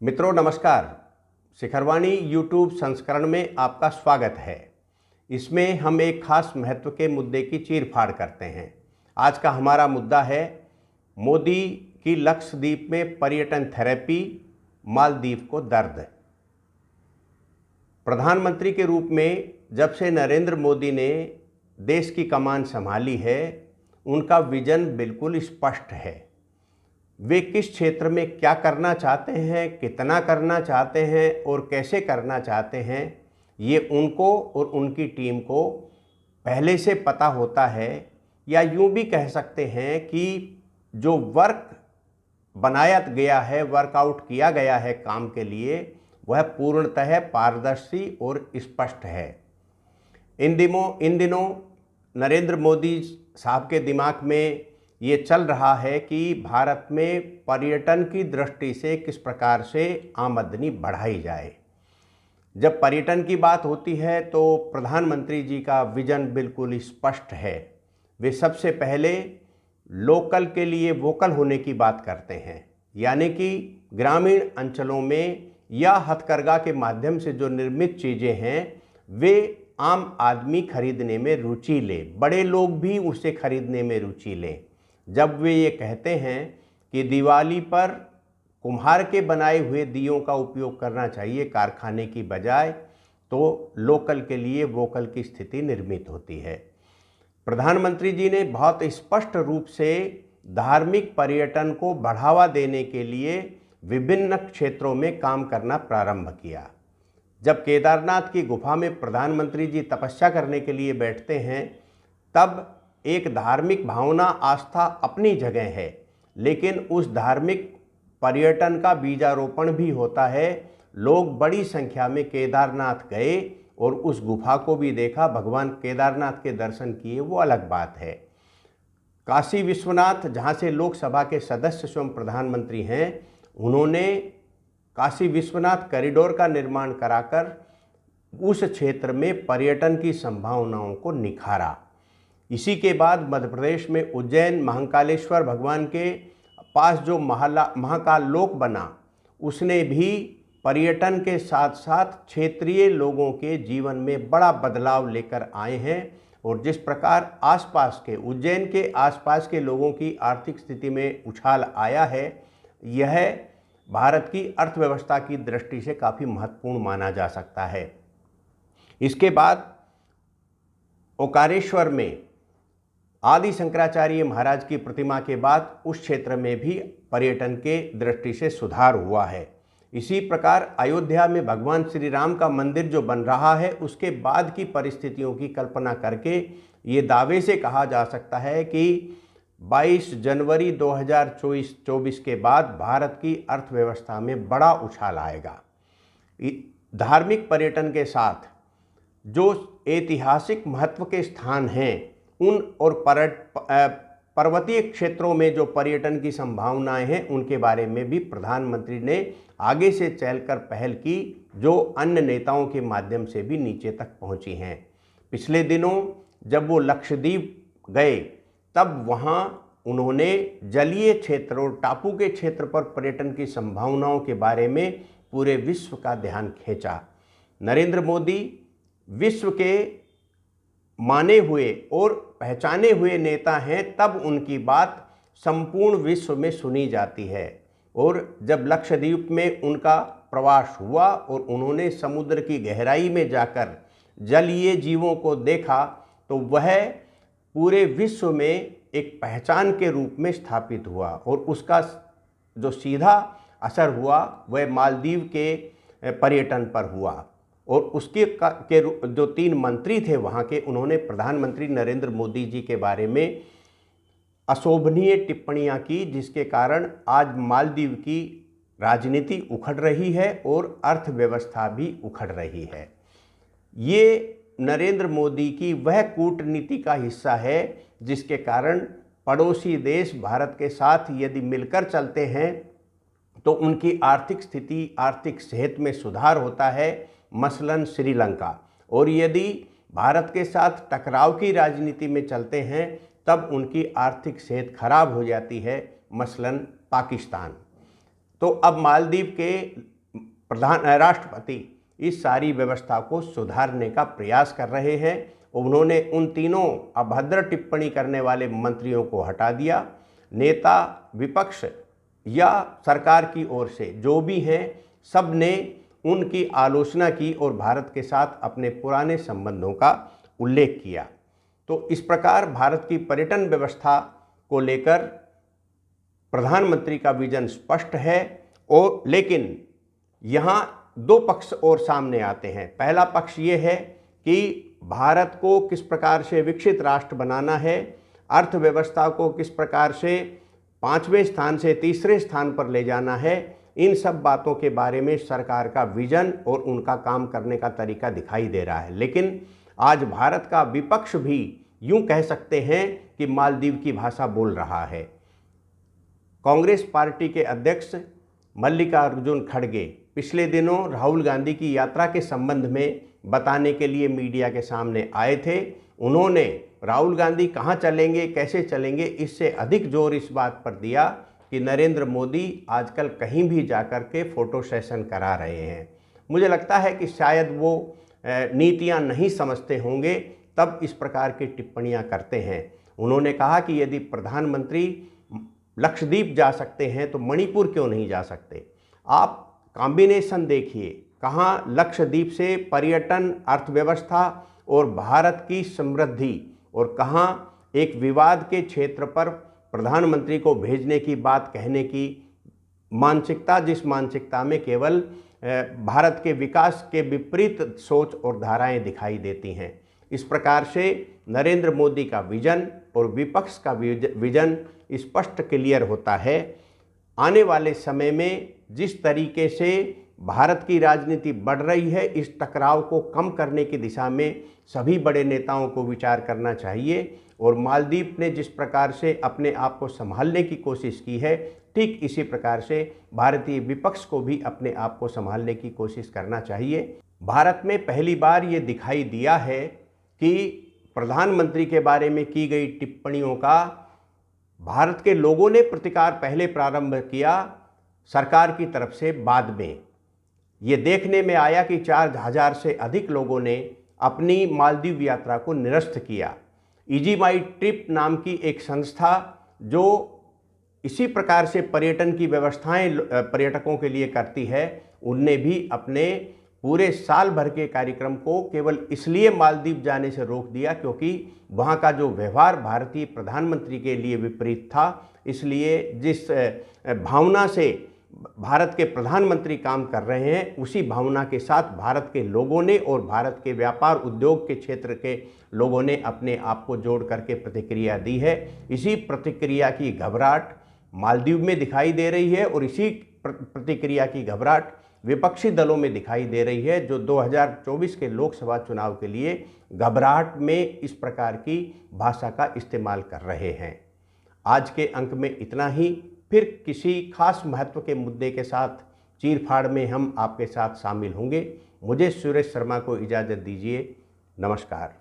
मित्रों नमस्कार। शिखरवाणी यूट्यूब संस्करण में आपका स्वागत है। इसमें हम एक खास महत्व के मुद्दे की चीरफाड़ करते हैं। आज का हमारा मुद्दा है मोदी की लक्षद्वीप में पर्यटन थेरेपी, मालदीव को दर्द। प्रधानमंत्री के रूप में जब से नरेंद्र मोदी ने देश की कमान संभाली है, उनका विजन बिल्कुल स्पष्ट है। वे किस क्षेत्र में क्या करना चाहते हैं, कितना करना चाहते हैं और कैसे करना चाहते हैं, ये उनको और उनकी टीम को पहले से पता होता है। या यूँ भी कह सकते हैं कि जो वर्क बनाया गया है, वर्कआउट किया गया है काम के लिए, वह पूर्णतः पारदर्शी और स्पष्ट है। इन दिनों नरेंद्र मोदी साहब के दिमाग में ये चल रहा है कि भारत में पर्यटन की दृष्टि से किस प्रकार से आमदनी बढ़ाई जाए। जब पर्यटन की बात होती है तो प्रधानमंत्री जी का विजन बिल्कुल स्पष्ट है। वे सबसे पहले लोकल के लिए वोकल होने की बात करते हैं, यानी कि ग्रामीण अंचलों में या हथकरघा के माध्यम से जो निर्मित चीज़ें हैं वे आम आदमी खरीदने में रुचि ले, बड़े लोग भी उसे खरीदने में रुचि लें। जब वे ये कहते हैं कि दिवाली पर कुम्हार के बनाए हुए दियों का उपयोग करना चाहिए कारखाने की बजाय, तो लोकल के लिए वोकल की स्थिति निर्मित होती है। प्रधानमंत्री जी ने बहुत स्पष्ट रूप से धार्मिक पर्यटन को बढ़ावा देने के लिए विभिन्न क्षेत्रों में काम करना प्रारंभ किया। जब केदारनाथ की गुफा में प्रधानमंत्री जी तपस्या करने के लिए बैठते हैं, तब एक धार्मिक भावना, आस्था अपनी जगह है, लेकिन उस धार्मिक पर्यटन का बीजारोपण भी होता है। लोग बड़ी संख्या में केदारनाथ गए और उस गुफा को भी देखा, भगवान केदारनाथ के दर्शन किए, वो अलग बात है। काशी विश्वनाथ, जहाँ से लोकसभा के सदस्य स्वयं प्रधानमंत्री हैं, उन्होंने काशी विश्वनाथ कॉरिडोर का निर्माण कराकर उस क्षेत्र में पर्यटन की संभावनाओं को निखारा। इसी के बाद मध्य प्रदेश में उज्जैन महाकालेश्वर भगवान के पास जो महाकाल लोक बना, उसने भी पर्यटन के साथ साथ क्षेत्रीय लोगों के जीवन में बड़ा बदलाव लेकर आए हैं। और जिस प्रकार आसपास के उज्जैन के आसपास के लोगों की आर्थिक स्थिति में उछाल आया है, यह भारत की अर्थव्यवस्था की दृष्टि से काफ़ी महत्वपूर्ण माना जा सकता है। इसके बाद ओकारेश्वर में आदि शंकराचार्य महाराज की प्रतिमा के बाद उस क्षेत्र में भी पर्यटन के दृष्टि से सुधार हुआ है। इसी प्रकार अयोध्या में भगवान श्री राम का मंदिर जो बन रहा है, उसके बाद की परिस्थितियों की कल्पना करके ये दावे से कहा जा सकता है कि 22 जनवरी 2024 के बाद भारत की अर्थव्यवस्था में बड़ा उछाल आएगा। धार्मिक पर्यटन के साथ जो ऐतिहासिक महत्व के स्थान हैं, उन और पर्वतीय क्षेत्रों में जो पर्यटन की संभावनाएं हैं, उनके बारे में भी प्रधानमंत्री ने आगे से चलकर पहल की, जो अन्य नेताओं के माध्यम से भी नीचे तक पहुंची हैं। पिछले दिनों जब वो लक्षद्वीप गए, तब वहां उन्होंने जलीय क्षेत्र और टापू के क्षेत्र पर पर्यटन की संभावनाओं के बारे में पूरे विश्व का ध्यान खींचा। नरेंद्र मोदी विश्व के माने हुए और पहचाने हुए नेता हैं, तब उनकी बात संपूर्ण विश्व में सुनी जाती है। और जब लक्षद्वीप में उनका प्रवास हुआ और उन्होंने समुद्र की गहराई में जाकर जलीय जीवों को देखा, तो वह पूरे विश्व में एक पहचान के रूप में स्थापित हुआ। और उसका जो सीधा असर हुआ वह मालदीव के पर्यटन पर हुआ। और उसके जो 3 मंत्री थे वहाँ के, उन्होंने प्रधानमंत्री नरेंद्र मोदी जी के बारे में अशोभनीय टिप्पणियाँ की, जिसके कारण आज मालदीव की राजनीति उखड़ रही है और अर्थव्यवस्था भी उखड़ रही है। ये नरेंद्र मोदी की वह कूटनीति का हिस्सा है जिसके कारण पड़ोसी देश भारत के साथ यदि मिलकर चलते हैं तो उनकी आर्थिक स्थिति, आर्थिक सेहत में सुधार होता है, मसलन श्रीलंका। और यदि भारत के साथ टकराव की राजनीति में चलते हैं तब उनकी आर्थिक सेहत खराब हो जाती है, मसलन पाकिस्तान। तो अब मालदीव के राष्ट्रपति इस सारी व्यवस्था को सुधारने का प्रयास कर रहे हैं। उन्होंने उन तीनों अभद्र टिप्पणी करने वाले मंत्रियों को हटा दिया। नेता विपक्ष या सरकार की ओर से जो भी हैं, सब ने उनकी आलोचना की और भारत के साथ अपने पुराने संबंधों का उल्लेख किया। तो इस प्रकार भारत की पर्यटन व्यवस्था को लेकर प्रधानमंत्री का विजन स्पष्ट है। और लेकिन यहाँ दो पक्ष और सामने आते हैं। पहला पक्ष ये है कि भारत को किस प्रकार से विकसित राष्ट्र बनाना है, अर्थव्यवस्था को किस प्रकार से 5वें स्थान से 3रे स्थान पर ले जाना है, इन सब बातों के बारे में सरकार का विजन और उनका काम करने का तरीका दिखाई दे रहा है। लेकिन आज भारत का विपक्ष भी यूं कह सकते हैं कि मालदीव की भाषा बोल रहा है। कांग्रेस पार्टी के अध्यक्ष मल्लिकार्जुन खड़गे पिछले दिनों राहुल गांधी की यात्रा के संबंध में बताने के लिए मीडिया के सामने आए थे। उन्होंने राहुल गांधी कहाँ चलेंगे, कैसे चलेंगे, इससे अधिक जोर इस बात पर दिया कि नरेंद्र मोदी आजकल कहीं भी जाकर के फ़ोटो सेशन करा रहे हैं। मुझे लगता है कि शायद वो नीतियाँ नहीं समझते होंगे, तब इस प्रकार की टिप्पणियाँ करते हैं। उन्होंने कहा कि यदि प्रधानमंत्री लक्षद्वीप जा सकते हैं तो मणिपुर क्यों नहीं जा सकते। आप कॉम्बिनेशन देखिए, कहाँ लक्षद्वीप से पर्यटन, अर्थव्यवस्था और भारत की समृद्धि, और कहाँ एक विवाद के क्षेत्र पर प्रधानमंत्री को भेजने की बात कहने की मानसिकता, जिस मानसिकता में केवल भारत के विकास के विपरीत सोच और धाराएं दिखाई देती हैं। इस प्रकार से नरेंद्र मोदी का विजन और विपक्ष का विजन स्पष्ट क्लियर होता है। आने वाले समय में जिस तरीके से भारत की राजनीति बढ़ रही है, इस टकराव को कम करने की दिशा में सभी बड़े नेताओं को विचार करना चाहिए। और मालदीव ने जिस प्रकार से अपने आप को संभालने की कोशिश की है, ठीक इसी प्रकार से भारतीय विपक्ष को भी अपने आप को संभालने की कोशिश करना चाहिए। भारत में पहली बार ये दिखाई दिया है कि प्रधानमंत्री के बारे में की गई टिप्पणियों का भारत के लोगों ने प्रतिकार पहले प्रारंभ किया, सरकार की तरफ से बाद में। ये देखने में आया कि 4000 से अधिक लोगों ने अपनी मालदीव यात्रा को निरस्त किया। इजी माई ट्रिप नाम की एक संस्था जो इसी प्रकार से पर्यटन की व्यवस्थाएं पर्यटकों के लिए करती है, उनने भी अपने पूरे साल भर के कार्यक्रम को केवल इसलिए मालदीव जाने से रोक दिया क्योंकि वहाँ का जो व्यवहार भारतीय प्रधानमंत्री के लिए विपरीत था। इसलिए जिस भावना से भारत के प्रधानमंत्री काम कर रहे हैं, उसी भावना के साथ भारत के लोगों ने और भारत के व्यापार उद्योग के क्षेत्र के लोगों ने अपने आप को जोड़ करके प्रतिक्रिया दी है। इसी प्रतिक्रिया की घबराहट मालदीव में दिखाई दे रही है और इसी प्रतिक्रिया की घबराहट विपक्षी दलों में दिखाई दे रही है, जो 2024 के लोकसभा चुनाव के लिए घबराहट में इस प्रकार की भाषा का इस्तेमाल कर रहे हैं। आज के अंक में इतना ही। फिर किसी खास महत्व के मुद्दे के साथ चीरफाड़ में हम आपके साथ शामिल होंगे। मुझे सुरेश शर्मा को इजाज़त दीजिए। नमस्कार।